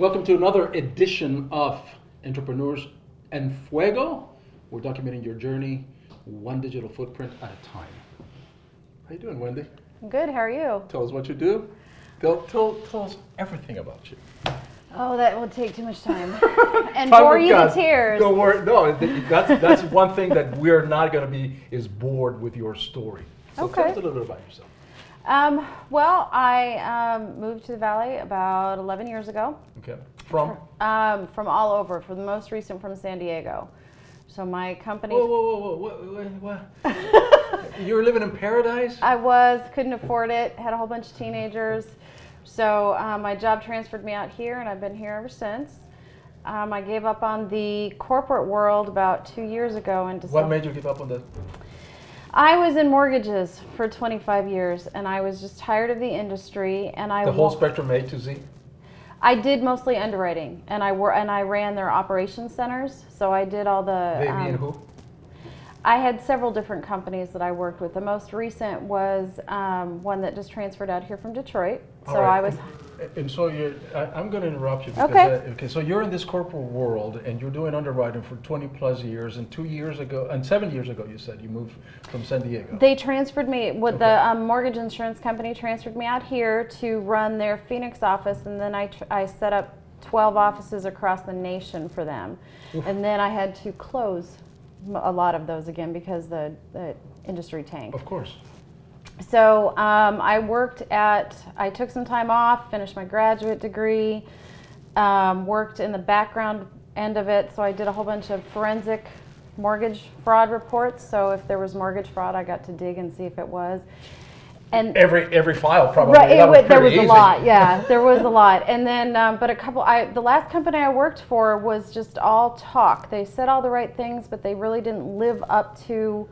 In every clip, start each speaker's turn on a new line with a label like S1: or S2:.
S1: Welcome to another edition of Entrepreneurs and Fuego. We're documenting your journey, one digital footprint at a time. How you doing, Wendy?
S2: Good, how are you?
S1: Tell us what you do. Tell us everything about you.
S2: Oh, that would take too much time. And bore you to tears.
S1: Don't worry. No, that's one thing that we're not going to be is bored with your story. So
S2: Okay.
S1: tell us a little bit about yourself.
S2: Well, I moved to the Valley about 11 years ago.
S1: Okay. From
S2: all over. For the most recent, from San Diego. So my company.
S1: Whoa. What? You were living in paradise?
S2: Couldn't afford it, had a whole bunch of teenagers. So my job transferred me out here, and I've been here ever since. I gave up on the corporate world about 2 years ago.
S1: What made you give up on that?
S2: I was in mortgages for 25 years, and I was just tired of the industry. And
S1: the whole spectrum, A to Z?
S2: I did mostly underwriting, and I ran their operations centers. So I did all the.
S1: They being who?
S2: I had several different companies that I worked with. The most recent was one that just transferred out here from Detroit. So
S1: right.
S2: I was.
S1: And so I'm going to interrupt you because
S2: Okay.
S1: So you're in this corporate world and you're doing underwriting for 20 plus years, and 7 years ago you said you moved from San Diego.
S2: They transferred me with the mortgage insurance company transferred me out here to run their Phoenix office, and then I set up 12 offices across the nation for them. Oof. And then I had to close a lot of those again because the industry tanked.
S1: Of course.
S2: So I took some time off, finished my graduate degree, worked in the background end of it. So I did a whole bunch of forensic mortgage fraud reports. So if there was mortgage fraud, I got to dig and see if it was. And
S1: every file probably.
S2: Right, there was a lot. Yeah, there was a lot. And then, but the last company I worked for was just all talk. They said all the right things, but they really didn't live up to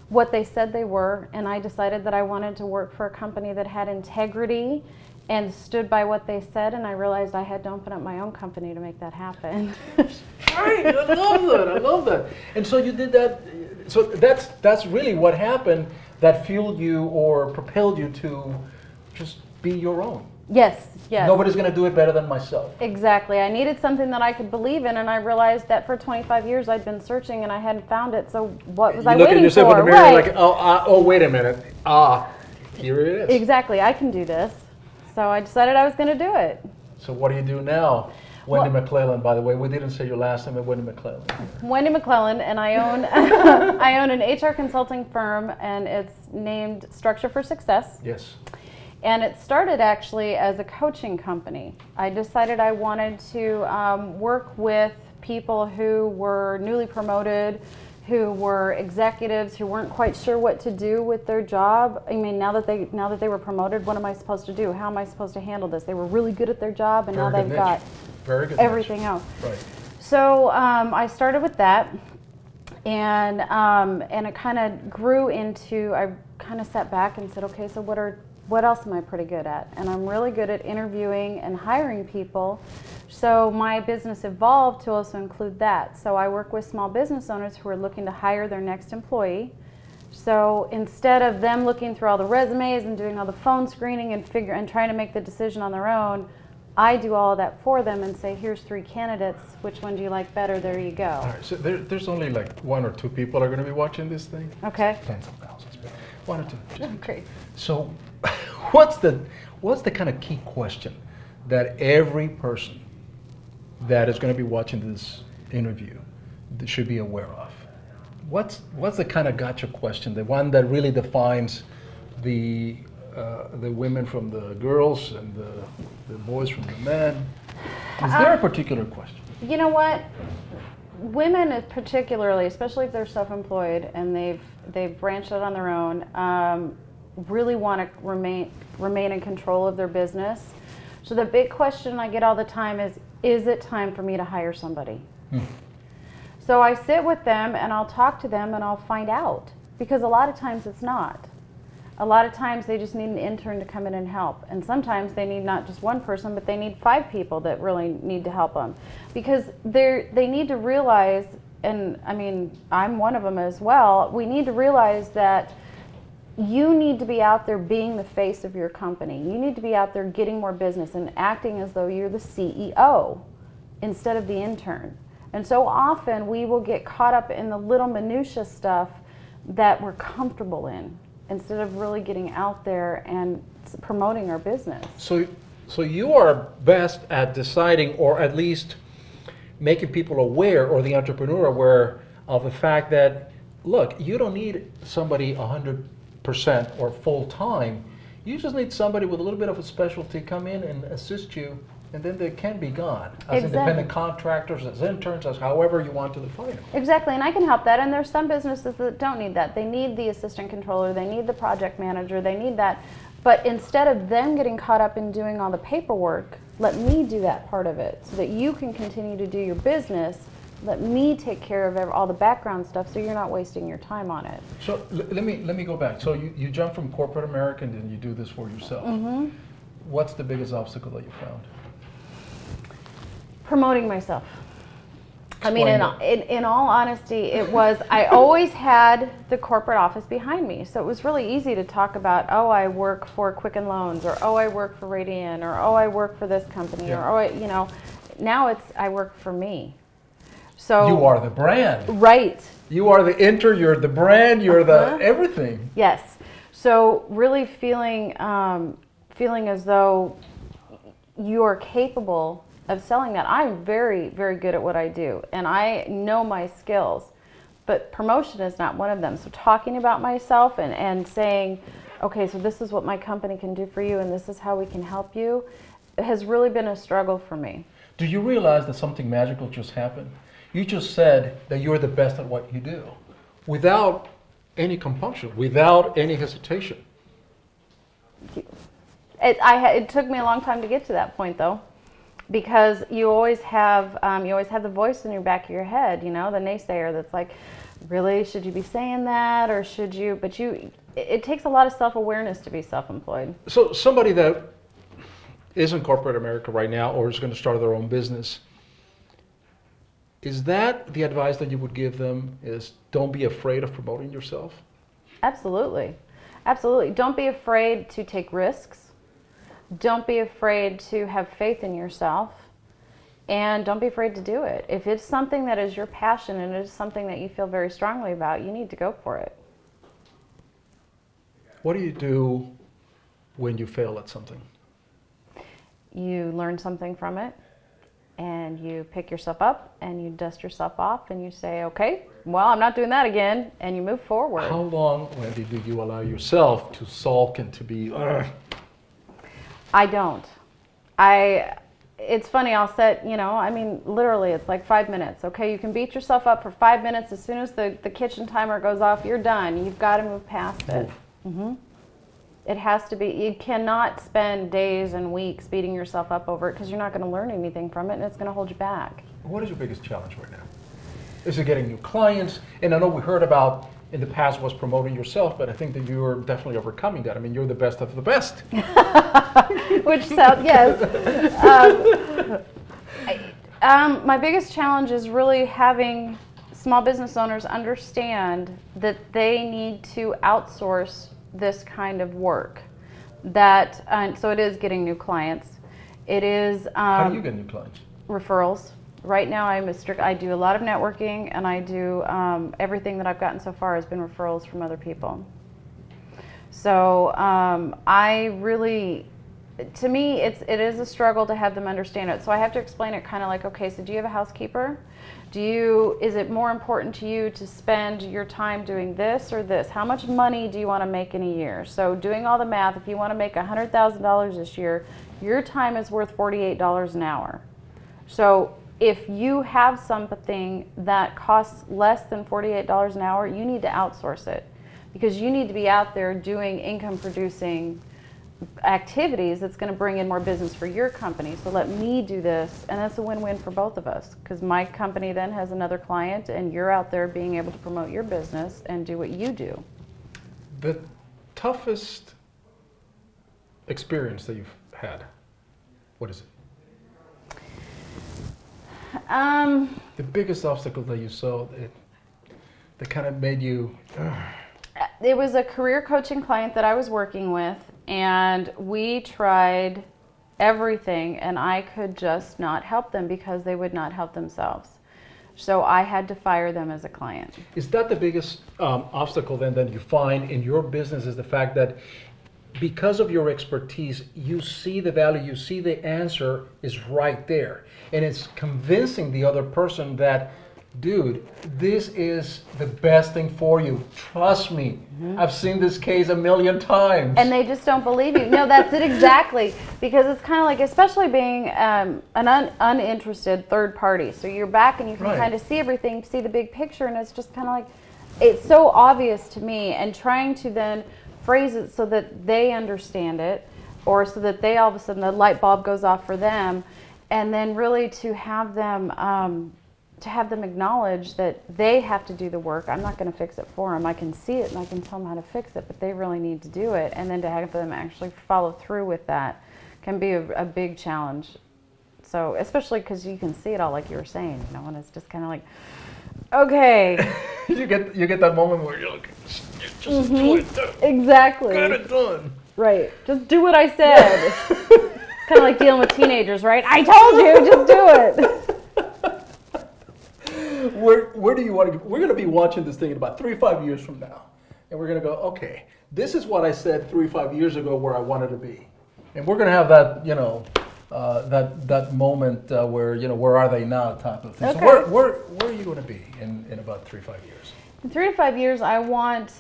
S2: what they said they were, and I decided that I wanted to work for a company that had integrity and stood by what they said, and I realized I had to open up my own company to make that happen.
S1: Right, I love that. And so you did that, so that's really what happened that fueled you or propelled you to just be your own.
S2: Yes.
S1: Nobody's going to do it better than myself.
S2: Exactly. I needed something that I could believe in, and I realized that for 25 years I'd been searching and I hadn't found it. So what was I waiting for?
S1: You look at yourself in the mirror like, oh, wait a minute. Here it is.
S2: Exactly. I can do this. So I decided I was going to do it.
S1: So what do you do now? Wendy McClellan, by the way. We didn't say your last name, but Wendy McClellan.
S2: Wendy McClellan, and I own I own an HR consulting firm, and it's named Structure for Success.
S1: Yes.
S2: And it started actually as a coaching company. I decided I wanted to work with people who were newly promoted, who were executives, who weren't quite sure what to do with their job. I mean, now that they were promoted, what am I supposed to do? How am I supposed to handle this? They were really good at their job, and now they've got everything else. Right. So I started with that, and it kind of grew into. I kind of sat back and said, okay, so what else am I pretty good at? And I'm really good at interviewing and hiring people. So my business evolved to also include that. So I work with small business owners who are looking to hire their next employee. So instead of them looking through all the resumes and doing all the phone screening and trying to make the decision on their own, I do all of that for them and say, here's 3 candidates. Which one do you like better? There you go. All
S1: right, so there's only like 1 or 2 people are going to be watching this thing.
S2: Okay.
S1: Tens of thousands, but 1 or 2. Just
S2: great.
S1: So what's the kind of key question that every person that is going to be watching this interview should be aware of? What's the kind of gotcha question, the one that really defines the women from the girls and the boys from the men? Is there a particular question?
S2: You know what? Women particularly, especially if they're self-employed and they've branched out on their own, really want to remain in control of their business. So the big question I get all the time is it time for me to hire somebody? So I sit with them and I'll talk to them and I'll find out, because a lot of times it's not. A lot of times they just need an intern to come in and help, and sometimes they need not just one person, but they need 5 people that really need to help them, because they need to realize, and I mean I'm one of them as well, we need to realize that you need to be out there being the face of your company. You need to be out there getting more business and acting as though you're the CEO instead of the intern. And so often we will get caught up in the little minutia stuff that we're comfortable in instead of really getting out there and promoting our business.
S1: So you are best at deciding, or at least making people aware, or the entrepreneur aware of the fact that, look, you don't need somebody 100% or full time. You just need somebody with a little bit of a specialty come in and assist you, and then they can be gone as independent contractors, as interns, as however you want to define them.
S2: Exactly, and I can help that. And there's some businesses that don't need that. They need the assistant controller, they need the project manager, they need that. But instead of them getting caught up in doing all the paperwork, let me do that part of it so that you can continue to do your business. Let me take care of all the background stuff so you're not wasting your time on it.
S1: So let me go back. So you jump from corporate America and then you do this for yourself.
S2: Mm-hmm.
S1: What's the biggest obstacle that you found?
S2: Promoting myself.
S1: Explain
S2: in all honesty, it was, I always had the corporate office behind me. So it was really easy to talk about, oh, I work for Quicken Loans, or oh, I work for Radian, or oh, I work for this company,
S1: Yeah.
S2: or oh, now it's, I work for me. So
S1: You are the brand.
S2: right.
S1: You are the you're the brand, you're the everything.
S2: Yes. So really feeling as though you are capable of selling that. I'm very, very good at what I do, and I know my skills, but promotion is not one of them. So talking about myself and saying, okay, so this is what my company can do for you, and this is how we can help you, has really been a struggle for me.
S1: Do you realize that something magical just happened? You just said that you're the best at what you do, without any compunction, without any hesitation.
S2: It took me a long time to get to that point, though, because you always have the voice in your back of your head, the naysayer that's like, really, should you be saying that, or should you? But it takes a lot of self-awareness to be self-employed.
S1: So somebody that is in corporate America right now, or is going to start their own business, is that the advice that you would give them? Is don't be afraid of promoting yourself?
S2: Absolutely. Absolutely. Don't be afraid to take risks. Don't be afraid to have faith in yourself. And don't be afraid to do it. If it's something that is your passion and it is something that you feel very strongly about, you need to go for it.
S1: What do you do when you fail at something?
S2: You learn something from it, and you pick yourself up and you dust yourself off and you say, okay, well, I'm not doing that again, and you move forward.
S1: How long, Wendy, do you allow yourself to sulk and to be,
S2: I don't. It's funny, I'll set, literally it's like 5 minutes. Okay, you can beat yourself up for 5 minutes. As soon as the kitchen timer goes off, you're done. You've got to move past it. Mm-hmm. It has to be, you cannot spend days and weeks beating yourself up over it, because you're not going to learn anything from it, and it's going to hold you back.
S1: What is your biggest challenge right now? Is it getting new clients? And I know we heard about in the past was promoting yourself, but I think that you are definitely overcoming that. I mean, you're the best of the best.
S2: Which sounds, yes. My biggest challenge is really having small business owners understand that they need to outsource this kind of work. So it is getting new clients. It is
S1: How do you get new clients?
S2: referrals. Right now I do a lot of networking, and I do everything that I've gotten so far has been referrals from other people. So to me, it is a struggle to have them understand it. So I have to explain it kind of like, okay, so do you have a housekeeper? Is it more important to you to spend your time doing this or this? How much money do you want to make in a year? So doing all the math, if you want to make $100,000 this year, your time is worth $48 an hour. So if you have something that costs less than $48 an hour, you need to outsource it, because you need to be out there doing income producing activities that's going to bring in more business for your company. So let me do this, and that's a win-win for both of us, because my company then has another client, and you're out there being able to promote your business and do what you do.
S1: The toughest experience that you've had, what is it?
S2: The
S1: biggest obstacle that you saw that kind of made you...
S2: it was a career coaching client that I was working with, and we tried everything, and I could just not help them because they would not help themselves. So I had to fire them as a client.
S1: Is that the biggest obstacle then that you find in your business, is the fact that because of your expertise, you see the value, you see the answer is right there. And it's convincing the other person that, dude, this is the best thing for you. Trust me. I've seen this case a million times.
S2: And they just don't believe you. No, that's it exactly. Because it's kind of like, especially being an uninterested third party. So you're back and you can kind of see everything, see the big picture, and it's just kind of like, it's so obvious to me. And trying to then phrase it so that they understand it, or so that they all of a sudden the light bulb goes off for them, and then really to have them acknowledge that they have to do the work. I'm not going to fix it for them. I can see it and I can tell them how to fix it, but they really need to do it. And then to have them actually follow through with that can be a big challenge. So especially because you can see it all, like you were saying, you know, and it's just kind of like, okay.
S1: you get that moment where you're like, just do it.
S2: Exactly.
S1: Get it done.
S2: Right. Just do what I said. Kind of like dealing with teenagers, right? I told you, just do it.
S1: Where do you want to go? We're going to be watching this thing in about 3-5 years from now. And we're going to go, okay, this is what I said 3-5 years ago where I wanted to be. And we're going to have that, you know, that moment where, you know, where are they now type of thing.
S2: Okay.
S1: So where are you going to be in about 3-5 years?
S2: In 3 to 5 years, I want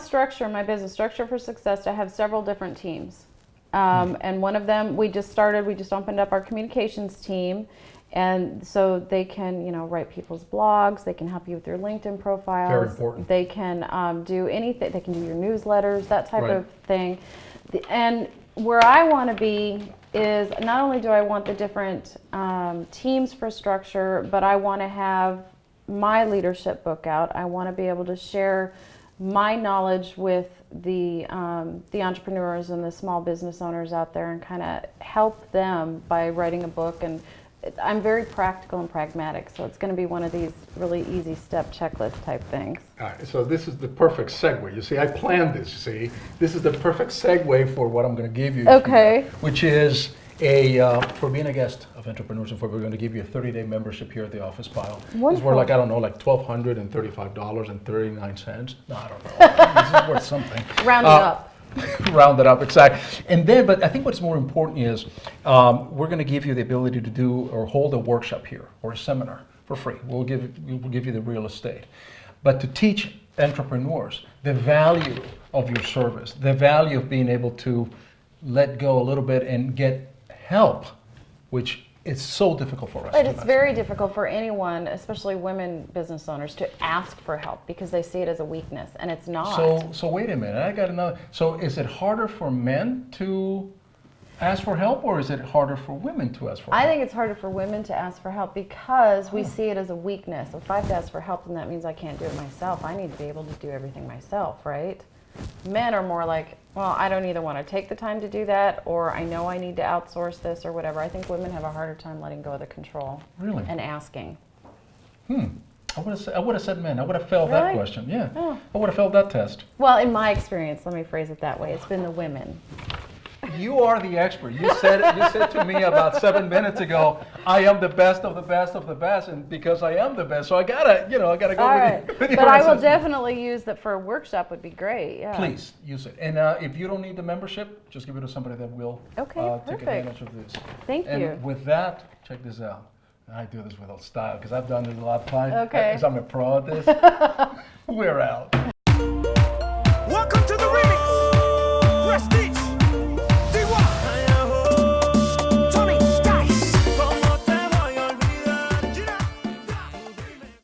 S2: structure in my business, structure for success, to have several different teams. And one of them, we just opened up our communications team. And so they can, you know, write people's blogs. They can help you with your LinkedIn profiles.
S1: Very important.
S2: They can do anything. They can do your newsletters, that type of thing. And where I want to be is, not only do I want the different teams for structure, but I want to have my leadership book out. I want to be able to share my knowledge with the entrepreneurs and the small business owners out there, and kind of help them by writing a book. And I'm very practical and pragmatic, so it's going to be one of these really easy step checklist type things.
S1: All right, so this is the perfect segue. You see, I planned this, you see. This is the perfect segue for what I'm going to give you.
S2: Okay.
S1: Which is for being a guest of Entrepreneurs and Fuego, we're going to give you a 30-day membership here at the office pile.
S2: Wonderful.
S1: We're like, I don't know, like $1,235.39. No, I don't know. This is worth something.
S2: Round it up.
S1: Round it up, exactly. And then, but I think what's more important is we're going to give you the ability to do or hold a workshop here or a seminar for free. We'll give you the real estate. But to teach entrepreneurs the value of your service, the value of being able to let go a little bit and get help, which is so difficult for us.
S2: But it's very difficult for anyone, especially women business owners, to ask for help because they see it as a weakness, and it's not.
S1: So wait a minute, I got another. So is it harder for men to ask for help, or is it harder for women to ask for help?
S2: I think it's harder for women to ask for help because we see it as a weakness. If I have to ask for help, then that means I can't do it myself. I need to be able to do everything myself, right? Men are more like, well, I don't either want to take the time to do that, or I know I need to outsource this or whatever. I think women have a harder time letting go of the control.
S1: Really?
S2: And asking.
S1: I would have said men. I would have failed that question. Yeah. Oh. I would have failed that test.
S2: Well, in my experience, let me phrase it that way. It's been the women.
S1: You are the expert. You said to me about 7 minutes ago, I am the best of the best of the best, and because I am the best, so I gotta go
S2: All right.
S1: with you.
S2: But I will definitely use that for a workshop. Would be great. Yeah.
S1: Please use it. And if you don't need the membership, just give it to somebody that will take advantage of this.
S2: Thank you.
S1: And with that, check this out. I do this with style because I've done this a lot of times.
S2: Okay.
S1: Because I'm a pro at this. We're out.